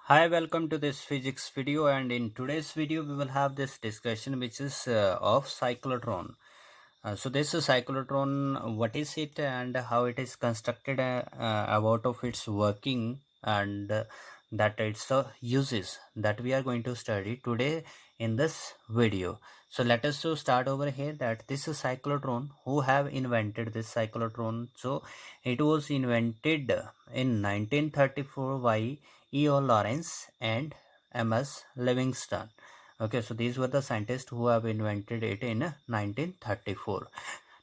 Hi, welcome to this physics video, and in today's video we will have this discussion which is of cyclotron. So this cyclotron, what is it and how it is constructed, about of its working, and that its uses that we are going to study today in this video. So let us to start over here that this is cyclotron. Who have invented this cyclotron? So it was invented in 1934 by E.O. Lawrence and M.S. Livingston. Okay, so these were the scientists who have invented it in 1934.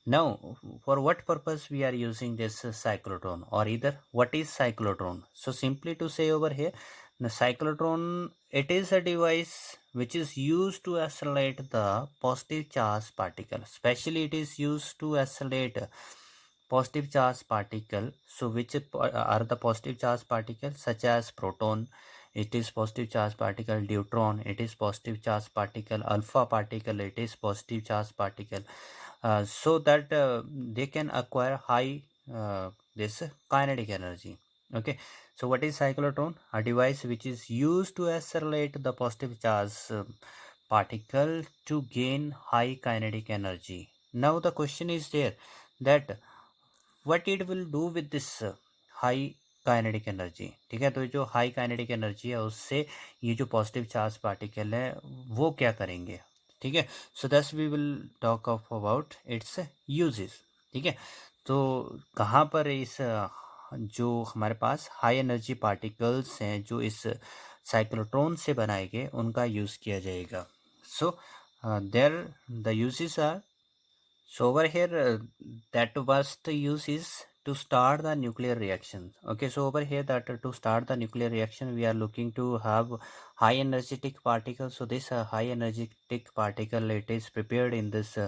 Now, for what purpose we are using this cyclotron, or either what is cyclotron? So simply to say over here, the cyclotron, it is a device which is used to accelerate the positive charge particle. Especially it is used to accelerate positive charge particle. So which are the positive charge particles? Such as proton, it is positive charge particle; deuteron, it is positive charge particle; alpha particle, it is positive charge particle. So that they can acquire high this kinetic energy. Okay, so what is cyclotron? A device which is used to accelerate the positive charge particle to gain high kinetic energy. Now the question is there that what it will do with this high kinetic energy. ठीक है, तो जो high kinetic energy है उससे ये जो positive charge particle है वो क्या करेंगे. ठीक है, so this we will talk of about its uses. ठीक है, तो कहाँ पर इस जो हमारे पास हाई एनर्जी पार्टिकल्स हैं जो इस साइक्लोट्रॉन से बनाए गए उनका यूज़ किया जाएगा. So there the uses are. So over here, that first use is to start the nuclear reaction. Okay, so over here that to start the nuclear reaction, we are looking to have high energetic particle. So this high energetic particle, it is prepared in this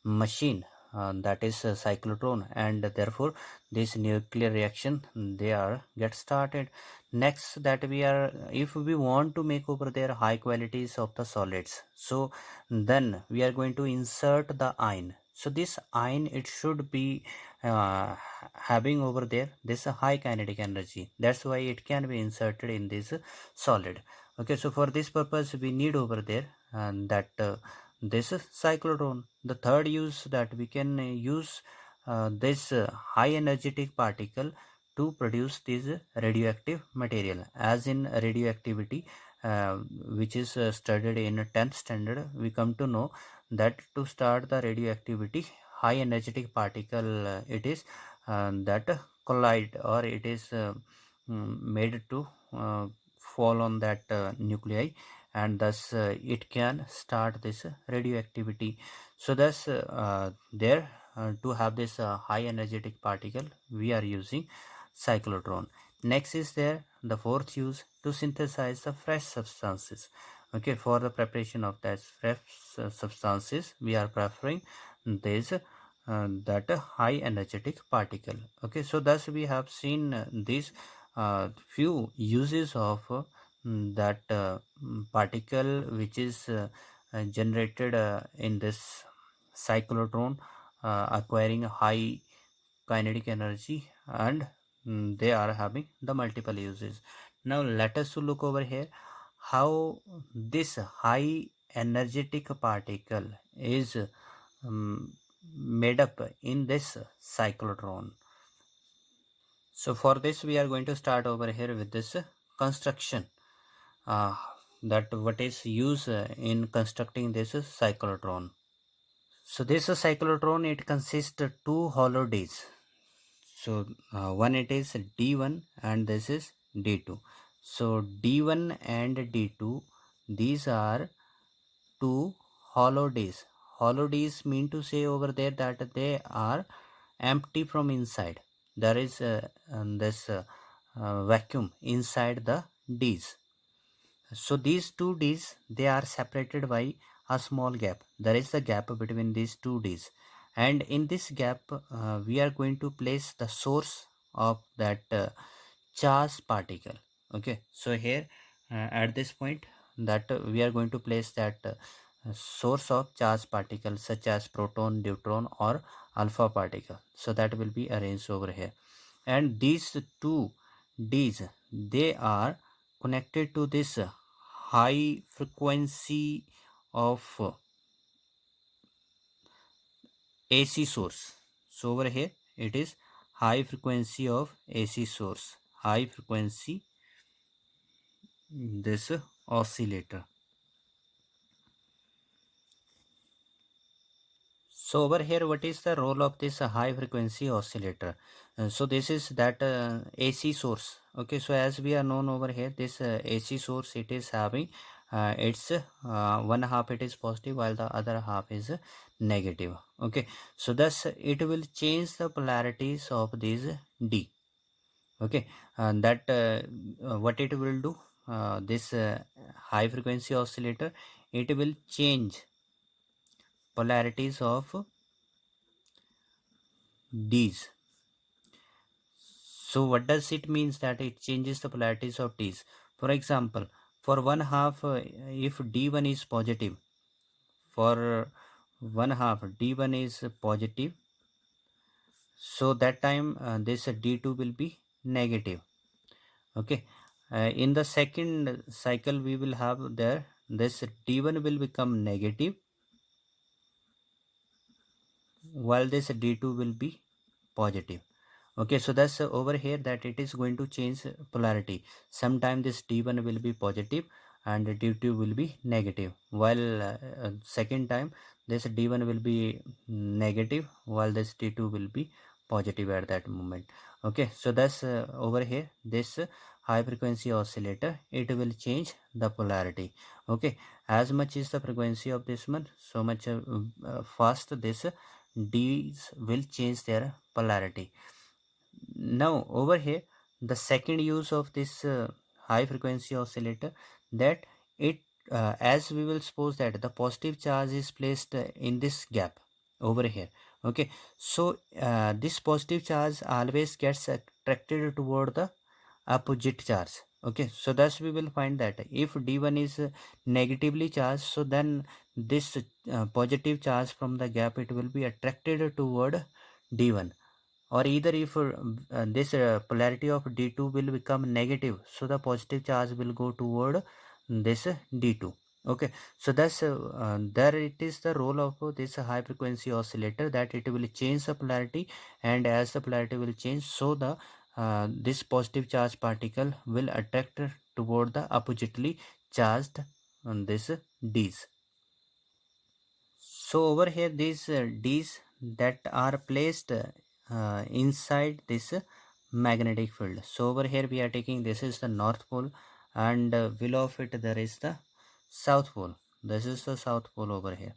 machine, that is cyclotron, and therefore this nuclear reaction they are get started. Next, that we are, if we want to make over there high qualities of the solids, so then we are going to insert the ion. So this ion, it should be having over there this high kinetic energy. That's why it can be inserted in this solid. Okay, so for this purpose we need over there that this cyclotron. The third use that we can use this high energetic particle to produce this radioactive material. As in radioactivity, which is studied in 10th standard, we come to know that to start the radioactivity, high energetic particle, it is that collide, or it is made to fall on that nuclei, and thus it can start this radioactivity. So thus there to have this high energetic particle, we are using cyclotron. Next is there the fourth use, to synthesize the fresh substances. Okay, for the preparation of that fresh substances, we are preferring this that high energetic particle. Okay, so thus we have seen these few uses of that particle which is generated in this cyclotron, acquiring high kinetic energy, and they are having the multiple uses. Now let us look over here how this high energetic particle is made up in this cyclotron. So for this we are going to start over here with this construction, uh, that what is used in constructing this cyclotron. So this cyclotron, it consists of two hollow discs. So one it is D1 and this is D2. So D1 and D2, these are two hollow discs. Hollow discs mean to say over there that they are empty from inside. There is this vacuum inside the disc. So these two Ds, they are separated by a small gap. There is a gap between these two Ds, and in this gap we are going to place the source of that charge particle. Okay, so here at this point that we are going to place that source of charge particle such as proton, neutron, or alpha particle. So that will be arranged over here, and these two Ds, they are connected to this high frequency of AC source. So over here it is high frequency of AC source, high frequency this oscillator. So over here, what is the role of this high frequency oscillator? So this is that AC source. Okay, so as we are known over here, this AC source, it is having its one half it is positive while the other half is negative. Okay, so thus it will change the polarities of these D. Okay, and that what it will do, this high frequency oscillator, it will change polarities of D's. So what does it means that it changes the polarities of D's? For example, for one half, if D1 is positive, for one half D1 is positive, so that time this D2 will be negative. Okay, in the second cycle we will have there this D1 will become negative while this D2 will be positive. Okay, so that's over here that it is going to change polarity. Sometime this D1 will be positive and D2 will be negative, while second time this D1 will be negative while this D2 will be positive at that moment. Okay, so that's over here this high frequency oscillator, it will change the polarity. Okay, as much is the frequency of this one, so much fast this D's will change their polarity. Now over here the second use of this high frequency oscillator, that it as we will suppose that the positive charge is placed in this gap over here. Okay, so this positive charge always gets attracted toward the opposite charge. Okay, so thus we will find that if D1 is negatively charged, so then this positive charge from the gap, it will be attracted toward D1. Or either if this polarity of D2 will become negative, so the positive charge will go toward this D2. Okay, so that's there it is the role of this high frequency oscillator, that it will change the polarity, and as the polarity will change, so the this positive charge particle will attract toward the oppositely charged this D's. So over here these D's that are placed inside this magnetic field. So over here we are taking this is the north pole, and below of it there is the south pole. This is the south pole over here.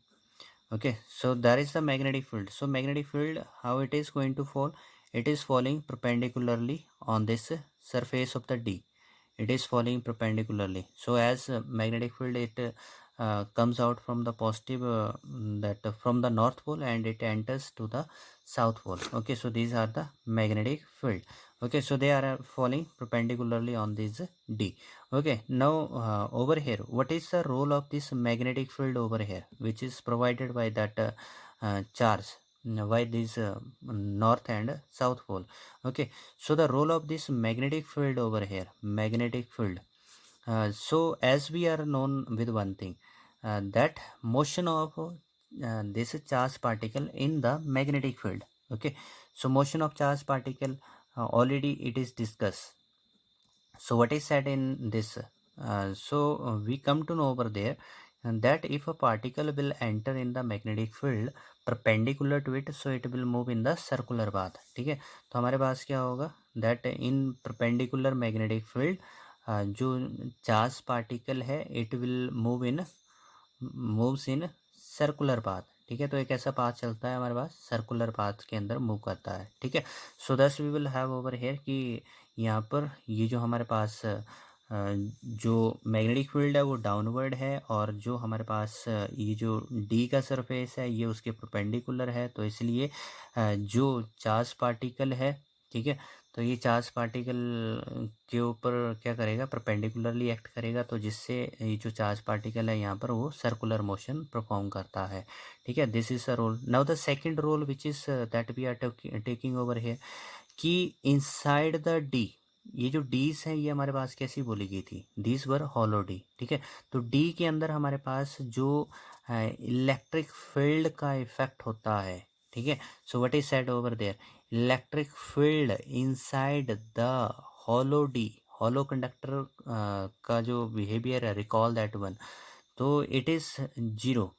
Okay, so there is the magnetic field. So magnetic field, how it is going to fall? It is falling perpendicularly on this surface of the D. It is falling perpendicularly. So as magnetic field, it comes out from the positive that from the north pole, and it enters to the south pole. Okay, so these are the magnetic field. Okay, so they are falling perpendicularly on this D. Okay, now over here, what is the role of this magnetic field over here, which is provided by that charge by this north and south pole? Okay, so the role of this magnetic field over here, magnetic field. So as we are known with one thing, that motion of this charge particle in the magnetic field. Okay, so motion of charge particle already it is discussed. So what is said in this? We come to know over there, and that if a particle will enter in the magnetic field perpendicular to it, so it will move in the circular path. ठीक है, तो हमारे पास क्या होगा, that in perpendicular magnetic field जो charge particle है it will moves in circular path. ठीक है, तो एक ऐसा पाथ चलता है हमारे पास सर्कुलर पाथ के अंदर मूव करता है. ठीक है, so this we will have over here कि यहाँ पर ये जो हमारे पास जो मैग्नेटिक फील्ड है वो डाउनवर्ड है, और जो हमारे पास ये जो डी का सरफेस है ये उसके परपेंडिकुलर है. तो इसलिए जो चार्ज पार्टिकल है, ठीक है, तो ये चार्ज पार्टिकल के ऊपर क्या करेगा, परपेंडिकुलरली एक्ट करेगा, तो जिससे ये जो चार्ज पार्टिकल है यहाँ पर वो सर्कुलर मोशन परफॉर्म करता है. ठीक है, this is the role. Now the second role which is that we are taking over here, कि इनसाइड द डी, ये जो डीज है ये हमारे पास कैसी बोली गई थी, डीज वर हॉलो डी, ठीक है। तो डी के अंदर हमारे पास जो इलेक्ट्रिक फील्ड का इफेक्ट होता है, ठीक है। So what is said over there, electric field inside the hollow D, hollow conductor का जो बिहेवियर है, रिकॉल दैट वन, तो इट इज जीरो,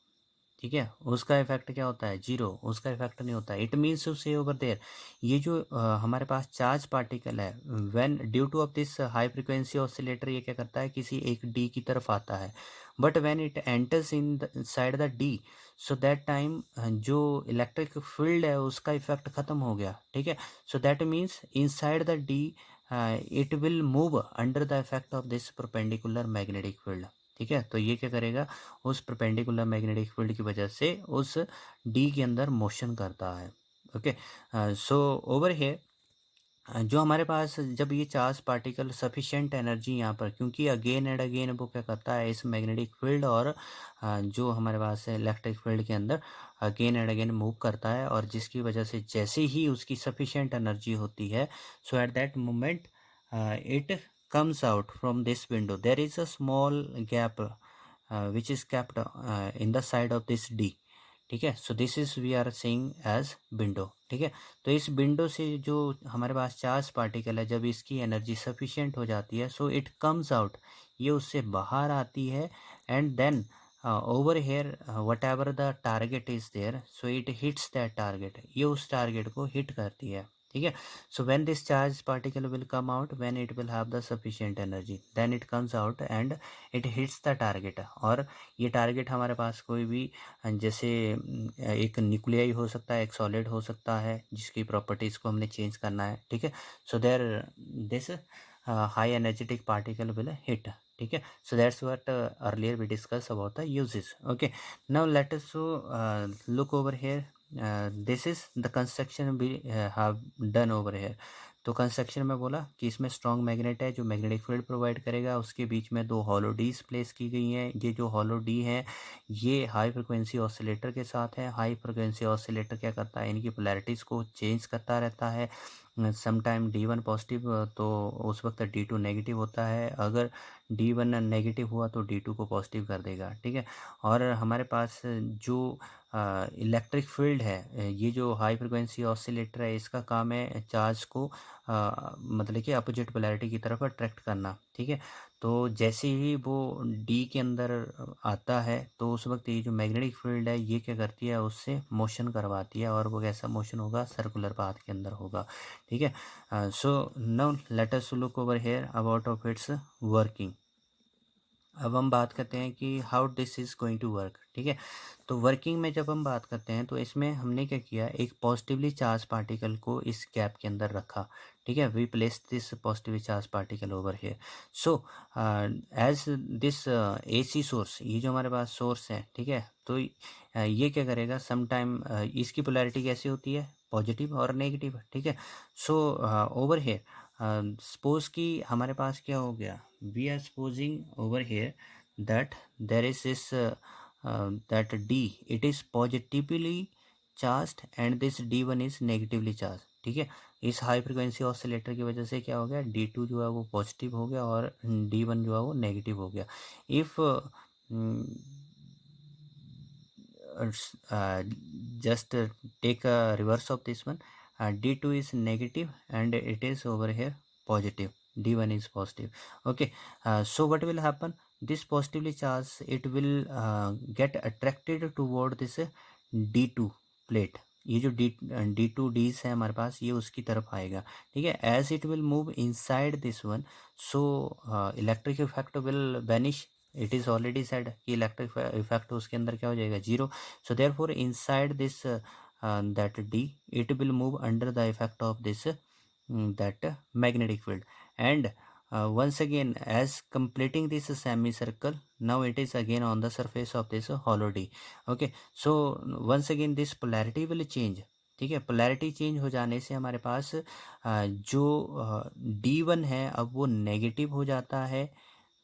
ठीक है। उसका इफेक्ट क्या होता है, जीरो, उसका इफेक्ट नहीं होता है। It means to say over there, ये जो हमारे पास चार्ज पार्टिकल है, when due to of this high frequency oscillator, ये क्या करता है, किसी एक डी की तरफ आता है, but when it enters in side the D, so that time जो इलेक्ट्रिक फील्ड है उसका इफेक्ट खत्म हो गया, ठीक है। सो that means inside the D it will move under the effect of this perpendicular magnetic field, ठीक है। तो ये क्या करेगा, उस परपेंडिकुलर मैग्नेटिक फील्ड की वजह से उस डी के अंदर मोशन करता है। ओके, सो ओवर हियर जो हमारे पास जब ये चार्ज पार्टिकल सफिशिएंट एनर्जी यहाँ पर, क्योंकि अगेन एंड अगेन वो क्या करता है, इस मैग्नेटिक फील्ड और जो हमारे पास है इलेक्ट्रिक फील्ड के अंदर अगेन एंड अगेन मूव करता है, और जिसकी वजह से जैसे ही उसकी सफिशिएंट एनर्जी होती है, so at that moment it comes out from this window. There is a small gap which is kept in the side of this D, ठीक है। So this is we are saying as window, ठीक है। तो इस window से जो हमारे पास charge particle है, जब इसकी एनर्जी सफिशिएंट हो जाती है, सो इट कम्स आउट, ये उससे बाहर आती है, and then over here whatever the target is there, so it hits that target, ये उस टारगेट को हिट करती है, ठीक है। So when this charge particle will come out, when it will have the sufficient energy, then it comes out and it hits the target, और ये target हमारे पास कोई भी जैसे एक न्यूक्लियाई हो सकता है, एक सॉलिड हो सकता है, जिसकी प्रॉपर्टीज़ को हमने चेंज करना है, ठीक है। So there this high energetic particle will hit, ठीक है। So that's what earlier we discuss about the uses. Okay, now let us look over here, this is the construction we have done over here. तो construction में बोला कि इसमें strong magnet है जो magnetic field provide करेगा, उसके बीच में दो हॉलो डीज प्लेस की गई हैं। ये जो हॉलो डी है ये हाई फ्रिक्वेंसी ऑसिलेटर के साथ है। हाई फ्रिक्वेंसी ऑसिलेटर क्या करता है, इनकी पोलैरिटीज़ को चेंज करता रहता है। सम टाइम D1 पॉजिटिव तो उस वक्त D2 नेगेटिव होता है, अगर D1 नेगेटिव हुआ तो D2 को पॉजिटिव कर देगा, ठीक है। और हमारे पास जो इलेक्ट्रिक फील्ड है, ये जो हाई फ्रिक्वेंसी ऑसिलेटर है, इसका काम है चार्ज को मतलब कि अपोजिट पोलैरिटी की तरफ अट्रैक्ट करना, ठीक है। तो जैसे ही वो डी के अंदर आता है, तो उस वक्त ये जो मैग्नेटिक फील्ड है ये क्या करती है, उससे मोशन करवाती है, और वो कैसा मोशन होगा, सर्कुलर पाथ के अंदर होगा, ठीक है। So now let us look over here about of its working. अब हम बात करते हैं कि how this is going to work, ठीक है। तो वर्किंग में जब हम बात करते हैं, तो इसमें हमने क्या किया, एक पॉजिटिवली चार्ज पार्टिकल को इस गैप के अंदर रखा, ठीक है। We place this positively charge particle over here. So as this AC source, ये जो हमारे पास सोर्स है, ठीक है, तो ये क्या करेगा, सम टाइम इसकी पोलैरिटी कैसी होती है, पॉजिटिव और नेगेटिव, ठीक है। सो ओवर हियर सपोज कि हमारे पास क्या हो गया, we are supposing over here that there is this that D, it is positively charged and this D1 is negatively charged, ठीक है। इस हाई फ्रिक्वेंसी ऑसिलेटर की वजह से क्या हो गया, D2 जो है वो पॉजिटिव हो गया और D1 जो है वो नेगेटिव हो गया। If just take a reverse of this one, D2 is negative and it is over here positive, D1 is positive, okay. So what will happen, this positively charged, it will get attracted toward this D2 plate। ये जो D2 Ds है हमारे पास, ये उसकी तरफ आएगा, ठीक है। As it will move inside this one, so electric effect will vanish. It is already said कि इलेक्ट्रिक इफेक्ट उसके अंदर क्या हो जाएगा, zero. So therefore inside this that D, it will move under the effect of this that magnetic field, and once again as completing this semicircle, now it is again on the surface of this hollow D, okay। So once again this polarity will change, ठीक है। Polarity change हो जाने से हमारे पास जो D1 है अब वो नेगेटिव हो जाता है,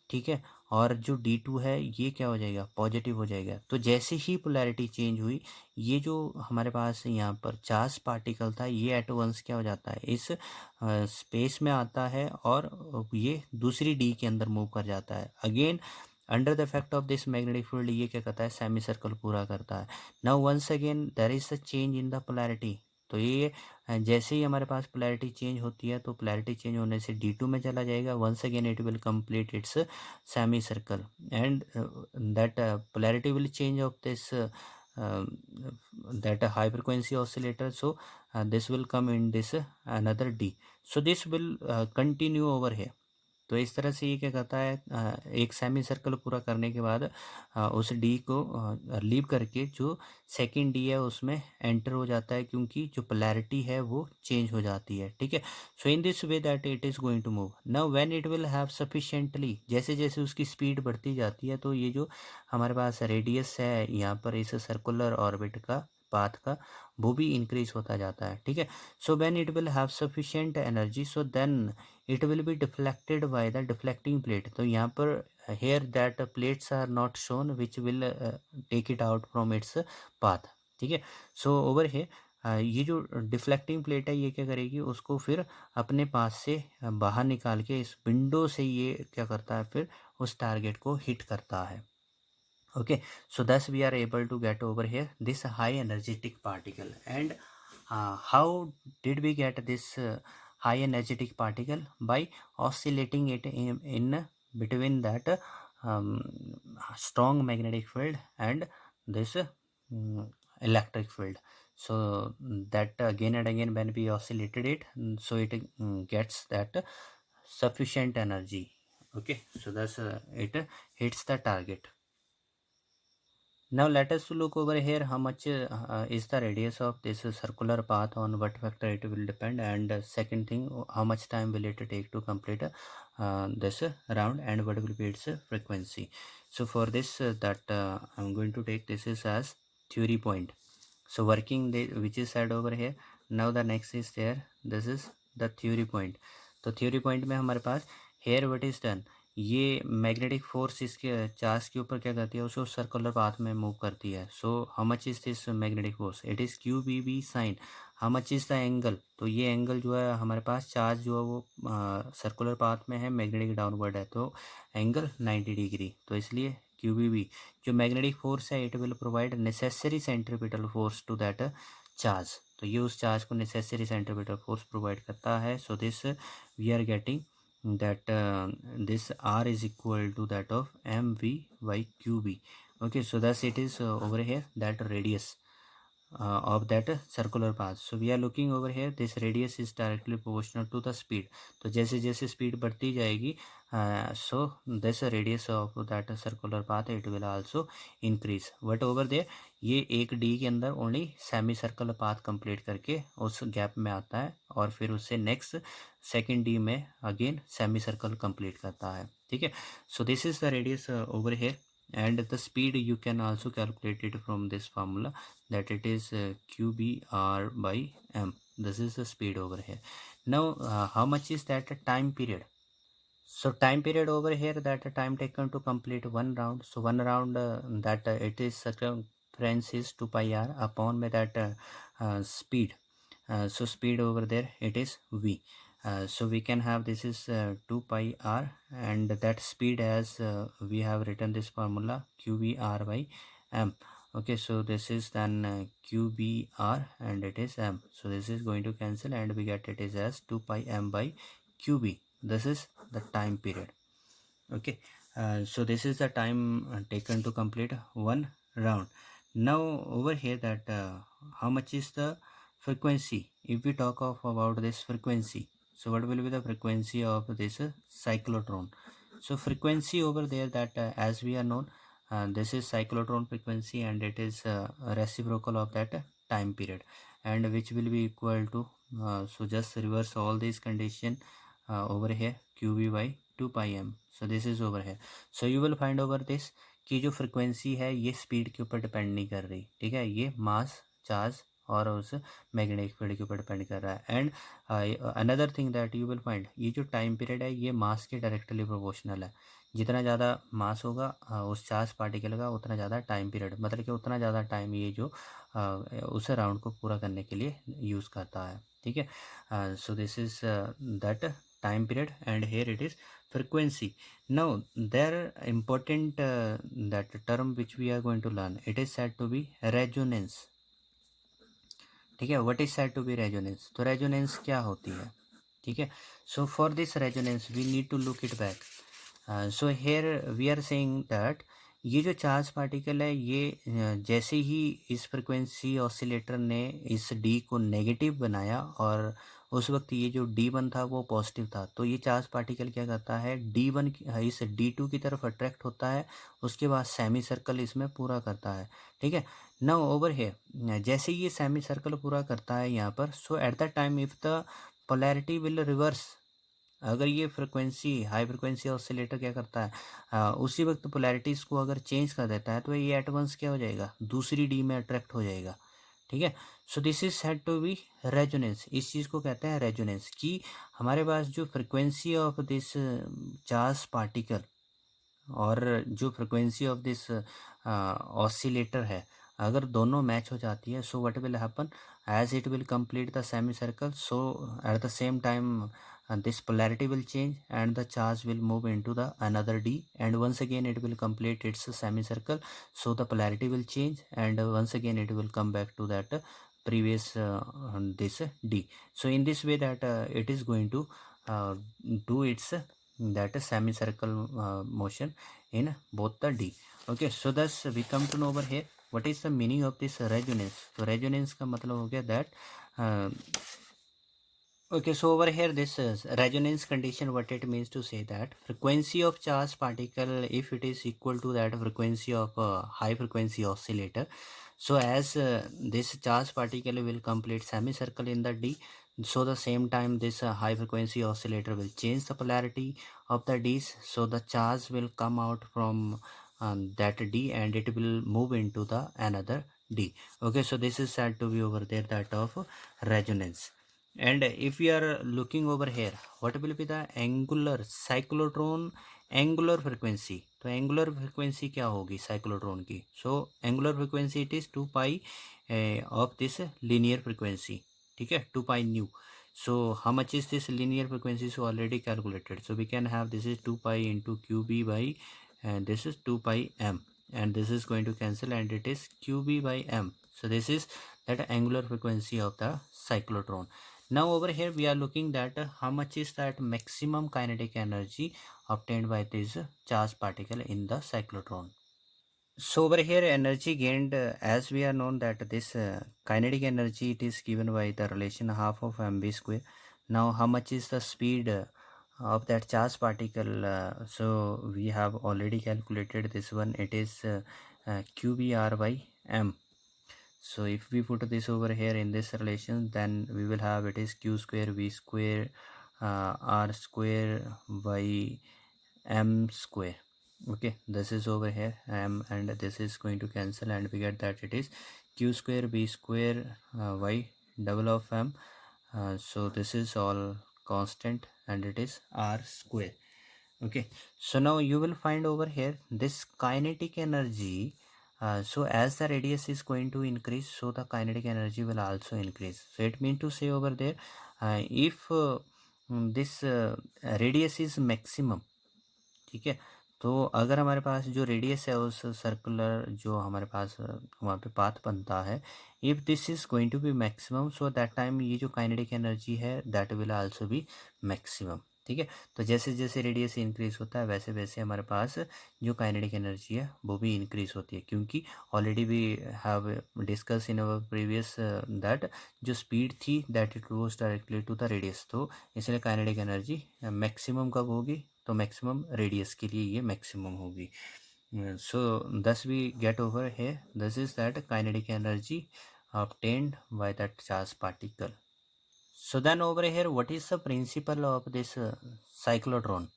ठीक है, और जो D2 है ये क्या हो जाएगा, पॉजिटिव हो जाएगा। तो जैसे ही पोलैरिटी चेंज हुई, ये जो हमारे पास यहाँ पर चार्ज पार्टिकल था ये एट वंस क्या हो जाता है, इस स्पेस में आता है और ये दूसरी डी के अंदर मूव कर जाता है। Again under the effect of this magnetic field ये क्या करता है, सेमी सर्कल पूरा करता है। Now once again there is a change in the polarity. तो ये जैसे ही हमारे पास पोलैरिटी चेंज होती है, तो पोलैरिटी चेंज होने से D2 में चला जाएगा। Once again it will complete its semicircle, and that polarity will change of this that high frequency oscillator. So this will come in this another D, so this will continue over here. तो इस तरह से ये क्या करता है, एक semi circle पूरा करने के बाद उस डी को लीव करके जो सेकंड डी है उसमें एंटर हो जाता है, क्योंकि जो पोलैरिटी है वो चेंज हो जाती है। ठीक है, so in this way that it is going to move. Now when it will have sufficiently, जैसे जैसे उसकी स्पीड बढ़ती जाती है, तो ये जो हमारे पास रेडियस है यहाँ पर इस सर्कुलर ऑर्बिट का पाथ का, वो भी इंक्रीज होता जाता है। ठीक है, so when it will have sufficient energy, so then it will be deflected by the deflecting plate। तो यहाँ पर here that plates are not shown which will take it out from its path। ठीक है, so over here ये जो deflecting plate है ये क्या करेगी, उसको फिर अपने पास से बाहर निकाल के इस विंडो से ये क्या करता है, फिर उस टारगेट को हिट करता है। Okay, so thus we are able to get over here this high energetic particle. And how did we get this high energetic particle? By oscillating it in between that um, strong magnetic field and this electric field. So that again and again when we oscillated it, so it gets that sufficient energy. Okay, so thus it hits the target. Now let us look over here how much is the radius of this circular path, on what factor it will depend, and second thing, how much time will it take to complete this round, and what will be its frequency. So for this I'm going to take this is as theory point. So working which is said over here. Now the next is there, this is the theory point. तो theory point में हमारे पास here what is done, ये magnetic force इसके charge के ऊपर क्या करती है, उसको सर्कुलर पाथ में मूव करती है। So how much is this magnetic force, it is QBB sine. How much is the angle, तो ये एंगल जो है हमारे पास चार्ज जो है वो सर्कुलर पाथ में है, मैग्नेटिक डाउनवर्ड है, तो एंगल 90 डिग्री। तो इसलिए QBB जो मैग्नेटिक फोर्स है, it will provide necessary centripetal force to that charge. तो ये उस चार्ज को नेसेसरी सेंट्रीपिटल फोर्स प्रोवाइड करता है। So this we are getting that this R is equal to that of mv by qb. Okay, so thus it is over here that radius of that circular path. So we are looking over here, this radius is directly proportional to the speed. तो जैसे जैसे speed बढ़ती जाएगी, so this radius of that circular path it will also increase, but over there ये एक D के अंदर only semi circle path complete करके उस गैप में आता है, और फिर उससे नेक्स्ट सेकेंड डी में अगेन सेमी सर्कल कंप्लीट करता है। ठीक है, so this is the radius over here, and the speed you can also calculate it from this formula, that it is QBR by m. This is the speed over here. Now how much is that time period? So time period over here, that time taken to complete one round. So one round that it is circumference is 2 pi r upon by that speed. So speed over there it is v. So we can have this is 2 pi r, and that speed as we have written this formula QBR by m. Okay, so this is then QBR and it is m. So this is going to cancel and we get it is as 2 pi m by QB. This is the time period. Okay, so this is the time taken to complete one round. Now over here that how much is the frequency, if we talk of about this frequency, so what will be the frequency of this cyclotron? So frequency over there that as we are known, this is cyclotron frequency, and it is reciprocal of that time period, and which will be equal to so just reverse all these condition over here, QB by 2 pi m. So this is over here. So you will find over this कि जो frequency है ये speed के ऊपर depend नहीं कर रही। ठीक है, ये मास, चार्ज और उस मैग्नेटिक फील्ड के ऊपर डिपेंड कर रहा है। And another thing that you will find, ये जो टाइम पीरियड है ये मास के डायरेक्टली प्रोपोर्शनल है। जितना ज़्यादा मास होगा उस चार्ज पार्टिकल का, उतना ज़्यादा टाइम पीरियड, मतलब कि उतना ज़्यादा टाइम ये जो उस राउंड को पूरा करने के लिए यूज़ करता है। ठीक है, so this is that time period, and here it is frequency. Now there important that term which we are going to learn, it is said to be resonance. ठीक है, what is said to be resonance? तो resonance क्या होती है? ठीक है, so for this resonance we need to look it back. So here we are saying that ये जो चार्ज पार्टिकल है ये जैसे ही इस फ्रिक्वेंसी ऑसिलेटर ने इस डी को नेगेटिव बनाया और उस वक्त ये जो डी वन था वो पॉजिटिव था, तो ये चार्ज पार्टिकल क्या करता है, डी वन इस डी टू की तरफ अट्रैक्ट होता है, उसके बाद सेमी सर्कल इसमें पूरा करता है। ठीक है, नाउ ओवर हियर जैसे ये सेमी सर्कल पूरा करता है यहाँ पर, so at the time if the polarity will reverse, अगर ये फ्रिक्वेंसी हाई फ्रिक्वेंसी ऑसिलेटर क्या करता है, उसी वक्त पोलैरिटीज़ को अगर चेंज कर देता है, तो ये एट वंस क्या हो जाएगा, दूसरी डी में अट्रैक्ट हो जाएगा। ठीक है, so this is said to be resonance. इस चीज़ को कहते हैं रेजोनेंस, कि हमारे पास जो frequency of this charge particle और जो फ्रिक्वेंसी ऑफ दिस ऑसिलेटर है, अगर दोनों मैच हो जाती है, so what will happen, as it will complete the semi circle, so at the same time this polarity will change and the charge will move into the another d, and once again it will complete its semicircle, so the polarity will change and once again it will come back to that previous this d. So in this way that it is going to do its that semicircle motion in both the d. Okay, so thus we come to know over here what is the meaning of this resonance. तो resonance का मतलब हो गया that okay, so over here this is resonance condition, what it means to say that frequency of charged particle, if it is equal to that frequency of high frequency oscillator, so as this charged particle will complete semicircle in the d, so the same time this high frequency oscillator will change the polarity of the d's, so the charge will come out from that d and it will move into the another d. Okay, so this is said to be over there that of resonance. And if we are looking over here, what will be the angular cyclotron angular frequency? तो angular frequency क्या होगी cyclotron की? So angular frequency it is 2 pi of this linear frequency. ठीक है, 2 pi nu. So how much is this linear frequency? So already calculated. So we can have this is 2 pi into QB by, and this is 2 pi m, and this is going to cancel and it is QB by m. So this is that angular frequency of the cyclotron. Now over here we are looking that how much is that maximum kinetic energy obtained by this charged particle in the cyclotron. So over here energy gained, as we are known that this kinetic energy, it is given by the relation half of mv square. Now how much is the speed of that charged particle? So we have already calculated this one, it is qbr by m. So if we put this over here in this relation, then we will have it is q square v square r square by m square. Okay, this is over here m, and this is going to cancel and we get that it is q square b square y double of m. So this is all constant and it is r square. Okay, so now you will find over here this kinetic energy. So as the radius is going to increase, so the kinetic energy will also increase. So it means to say over there, if this radius is maximum, ठीक है, तो अगर हमारे पास जो radius है उस circular जो हमारे पास वहाँ पे पाथ बनता है, if this is going to be maximum, so that time ये जो काइनेटिक एनर्जी है that will also be maximum. ठीक है, तो जैसे जैसे रेडियस इंक्रीज होता है वैसे वैसे हमारे पास जो काइनेटिक एनर्जी है वो भी इंक्रीज होती है, क्योंकि already we have discuss in our previous that जो स्पीड थी that it goes directly to the radius, तो इसलिए काइनेटिक एनर्जी मैक्सिमम कब होगी, तो मैक्सिमम रेडियस के लिए ये मैक्सिमम होगी. सो दस वी गेट ओवर है this is that kinetic energy obtained by that charged particle. So then over here, what is the principle of this cyclotron?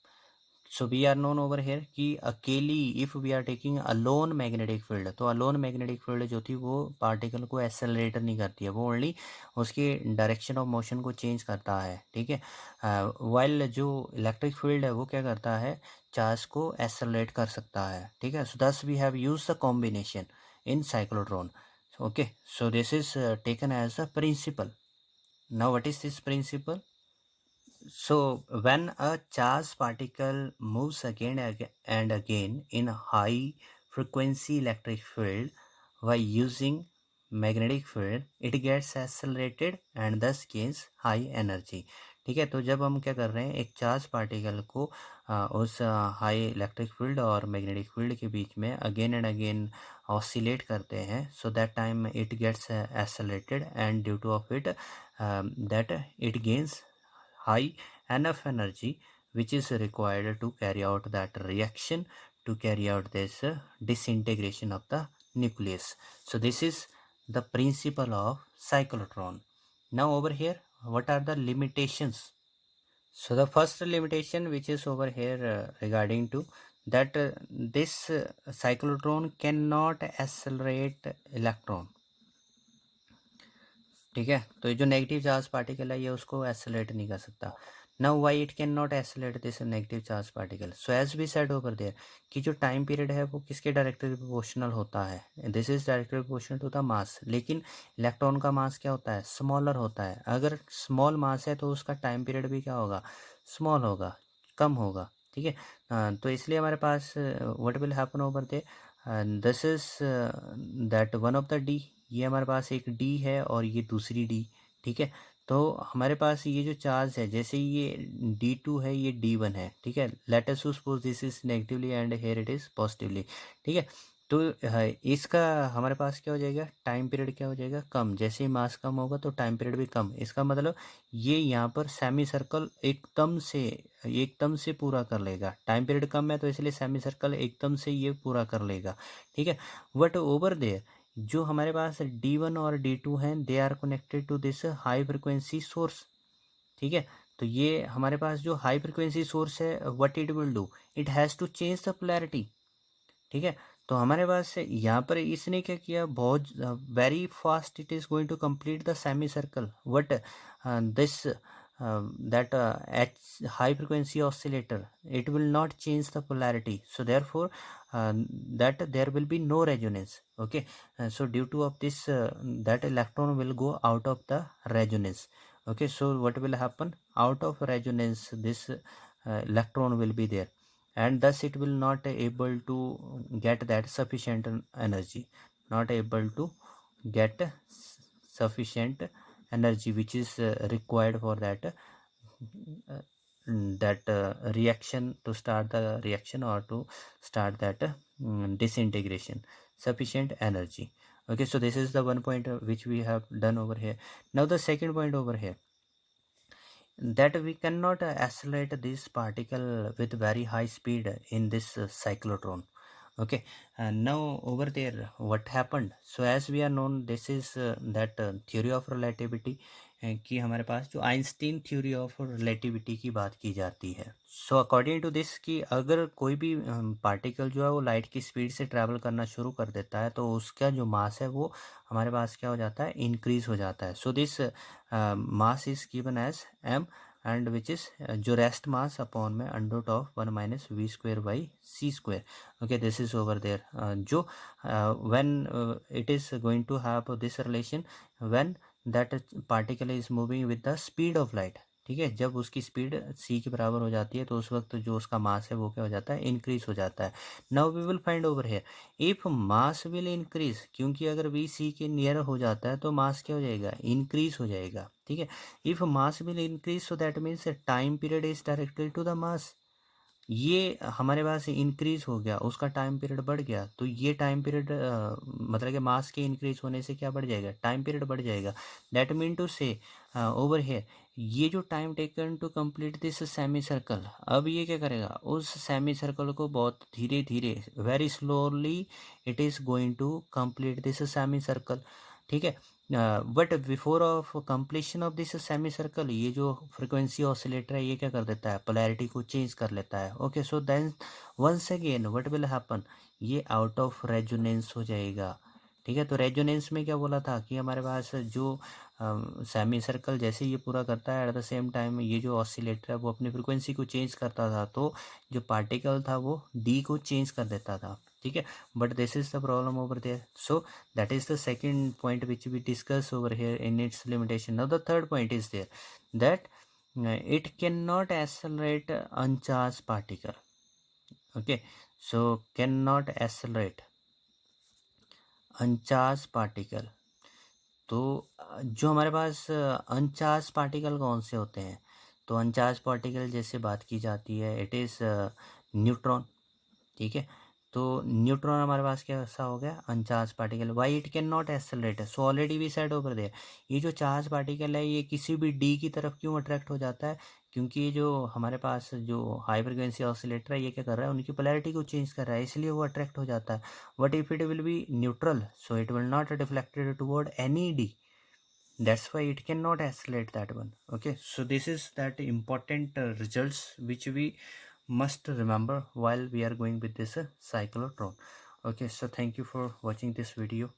So we are known over here कि अकेली if we are taking alone magnetic field, तो alone magnetic field जो थी वो particle को accelerator नहीं करती है, वो ओनली उसकी डायरेक्शन ऑफ मोशन को चेंज करता है. ठीक है, वाइल जो इलेक्ट्रिक फील्ड है वो क्या करता है, चार्ज को एक्सेलरेट कर सकता है, ठीक है। So this we have use the combination in cyclotron. Okay, so this is taken as a principle. Now what is this principle? So when a charged particle moves and again in a high frequency electric field by using magnetic field, it gets accelerated and thus gains high energy. ठीक है, तो जब हम क्या कर रहे हैं, एक चार्ज पार्टिकल को उस हाई इलेक्ट्रिक फील्ड और मैग्नेटिक फील्ड के बीच में अगेन एंड अगेन ऑसिलेट करते हैं, so that time it gets accelerated and due to of it that it gains high enough energy which is required to carry out that reaction, to carry out this disintegration of the nucleus. So this is the principle of cyclotron. Now over here, what are the limitations? So the first limitation which is over here regarding to that this cyclotron cannot accelerate electron. ठीक है, तो ये जो negative charge particle है ये उसको accelerate नहीं कर सकता. Now why it can not accelerate this negative charge particle? So as we said over there कि जो टाइम पीरियड है वो किसके डायरेक्टली प्रोपोर्शनल होता है, this is directly proportional to the mass. लेकिन इलेक्ट्रॉन का मास क्या होता है, स्मॉलर होता है. अगर स्मॉल मास है तो उसका टाइम पीरियड भी क्या होगा, स्मॉल होगा, कम होगा. ठीक है, तो इसलिए हमारे पास what will happen over there, this is that one of the D, ये हमारे पास एक डी है और ये दूसरी डी. ठीक है, तो हमारे पास ये जो चार्ज है, जैसे ये D2 है, ये D1 है. ठीक है, let us suppose this is negatively and here it is positively. ठीक है, तो इसका हमारे पास क्या हो जाएगा, टाइम पीरियड क्या हो जाएगा, कम. जैसे ही मास कम होगा तो टाइम पीरियड भी कम. इसका मतलब ये यहाँ पर सेमी सर्कल एकदम से पूरा कर लेगा. टाइम पीरियड कम है तो इसलिए सेमी सर्कल एकदम से ये पूरा कर लेगा. ठीक है, बट ओवर देयर जो हमारे पास D1 और D2 हैं, they are connected to this high frequency source. ठीक है, तो ये हमारे पास जो हाई फ्रिक्वेंसी सोर्स है, what it will do, it has to change the polarity. ठीक है, तो हमारे पास यहाँ पर इसने क्या किया, बहुत very fast it is going to complete the semi circle. But this that high frequency oscillator, it will not change the polarity, so therefore that there will be no resonance. Okay, so due to of this that electron will go out of the resonance. Okay, so what will happen, out of resonance this electron will be there, and thus it will not able to get that sufficient energy, not able to get sufficient energy which is required for that reaction, to start the reaction or to start that disintegration, sufficient energy. Okay, so this is the one point which we have done over here. Now the second point over here, that we cannot accelerate this particle with very high speed in this cyclotron. Okay, and now over there what happened, so as we are known, this is that theory of relativity, कि हमारे पास जो Einstein theory of relativity की बात की जाती है. So according to this कि अगर कोई भी पार्टिकल जो है वो लाइट की स्पीड से ट्रैवल करना शुरू कर देता है तो उसका जो मास है वो हमारे पास क्या हो जाता है, इंक्रीज हो जाता है. So this mass is given as m, and which is जो रेस्ट मास अपॉन में under of 1 minus v²/c². okay, this is over there जो when it is going to have this relation when that particle is moving with the speed of light. ठीक है, जब उसकी speed c के बराबर हो जाती है तो उस वक्त जो उसका मास है वो क्या हो जाता है, इंक्रीज हो जाता है. Now we will find over here if mass will increase, क्योंकि अगर v c के नियर हो जाता है तो मास क्या हो जाएगा, इंक्रीज हो जाएगा. ठीक है, if mass will increase so that means time period is directed to the mass. ये हमारे पास इंक्रीज हो गया, उसका टाइम पीरियड बढ़ गया, तो ये टाइम पीरियड मतलब कि मास के इंक्रीज होने से क्या बढ़ जाएगा, टाइम पीरियड बढ़ जाएगा. That mean to say over here ये जो time taken to complete this semi circle, अब ये क्या करेगा, उस सेमी सर्कल को बहुत धीरे धीरे, very slowly it is going to complete this semi circle. ठीक है, but before of completion of this semi circle ये जो फ्रिक्वेंसी ऑसिलेटर है ये क्या कर देता है, पोलैरिटी को चेंज कर लेता है. Okay, so then once again what will happen, ये आउट ऑफ रेजोनेंस हो जाएगा. ठीक है। तो रेजोनेंस में क्या बोला था कि हमारे पास जो सेमी सर्कल जैसे ये पूरा करता है, एट द सेम टाइम ये जो ऑसिलेटर है वो अपनी फ्रिक्वेंसी को चेंज करता था, तो जो पार्टिकल था वो डी को चेंज कर देता था, ठीक है। But this is the problem over there, so that is the second point which we discuss over here in its limitation. Now the third point is there that it cannot accelerate uncharged particle. Okay, so cannot accelerate uncharged particle. तो जो हमारे पास अनचार्ज particle कौन से होते हैं, तो अनचार्ज particle जैसे बात की जाती है इट इज़ न्यूट्रॉन, ठीक है। तो न्यूट्रॉन हमारे पास कैसा हो गया, uncharge particle. Why it can not accelerate, so already we said over there, ये जो चार्ज पार्टिकल है ये किसी भी डी की तरफ क्यों अट्रैक्ट हो जाता है, क्योंकि ये जो हमारे पास जो हाई फ्रिक्वेंसी ऑसिलेटर है ये क्या कर रहा है, उनकी पोलैरिटी को चेंज कर रहा है, इसलिए वो अट्रैक्ट हो जाता है। But if it will be neutral, so it will not deflected toward any D, that's why it cannot accelerate that one. Okay, so this is that important results which we must remember while we are going with this cyclotron. Okay, so thank you for watching this video.